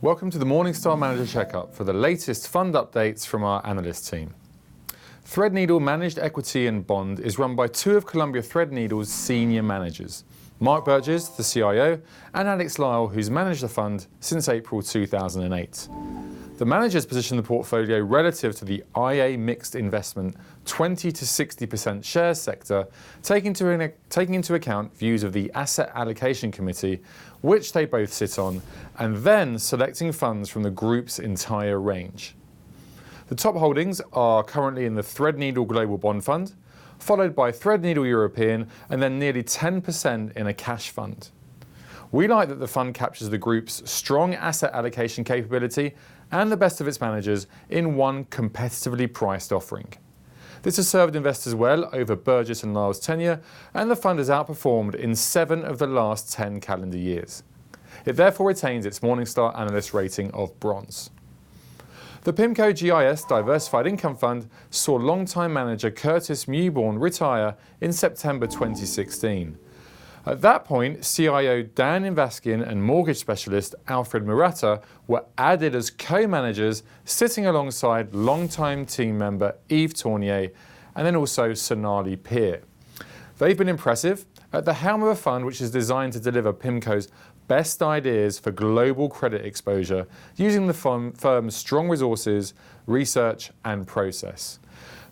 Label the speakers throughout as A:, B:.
A: Welcome to the Morningstar Manager Checkup for the latest fund updates from our Analyst team. Threadneedle Managed Equity and Bond is run by two of Columbia Threadneedle's senior managers, Mark Burgess, the CIO, and Alex Lyle, who's managed the fund since April 2008. The managers position the portfolio relative to the IA mixed investment 20 to 60% shares sector, taking into account views of the Asset Allocation Committee, which they both sit on, and then selecting funds from the group's entire range. The top holdings are currently in the Threadneedle Global Bond Fund, followed by Threadneedle European, and then nearly 10% in a cash fund. We like that the fund captures the group's strong asset allocation capability and the best of its managers in one competitively priced offering. This has served investors well over Burgess and Lyle's tenure, and the fund has outperformed in 7 of the last 10 calendar years. It therefore retains its Morningstar Analyst rating of bronze. The PIMCO GIS Diversified Income Fund saw longtime manager Curtis Mewborn retire in September 2016. At that point, CIO Dan Invaskian and mortgage specialist Alfred Murata were added as co-managers, sitting alongside longtime team member Yves Tournier and then also Sonali Peer. They've been impressive, at the helm of a fund which is designed to deliver PIMCO's best ideas for global credit exposure using the firm's strong resources, research and process.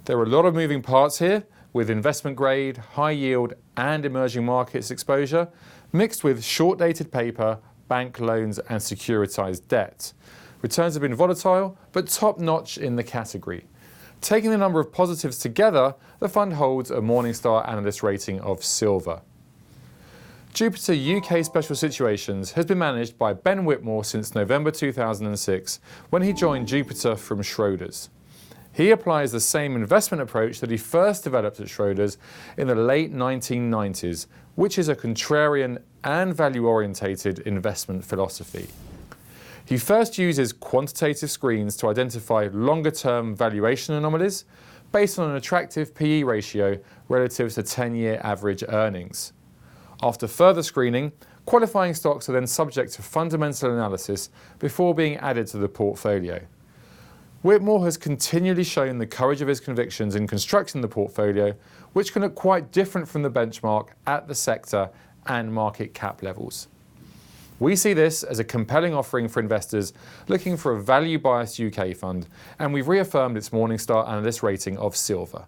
A: There are a lot of moving parts here, with investment grade, high yield and emerging markets exposure, mixed with short-dated paper, bank loans and securitized debt. Returns have been volatile, but top-notch in the category. Taking the number of positives together, the fund holds a Morningstar Analyst rating of silver. Jupiter UK Special Situations has been managed by Ben Whitmore since November 2006, when he joined Jupiter from Schroders. He applies the same investment approach that he first developed at Schroders in the late 1990s, which is a contrarian and value-orientated investment philosophy. He first uses quantitative screens to identify longer-term valuation anomalies based on an attractive PE ratio relative to 10-year average earnings. After further screening, qualifying stocks are then subject to fundamental analysis before being added to the portfolio. Whitmore has continually shown the courage of his convictions in constructing the portfolio, which can look quite different from the benchmark at the sector and market cap levels. We see this as a compelling offering for investors looking for a value-biased UK fund, and we've reaffirmed its Morningstar Analyst rating of silver.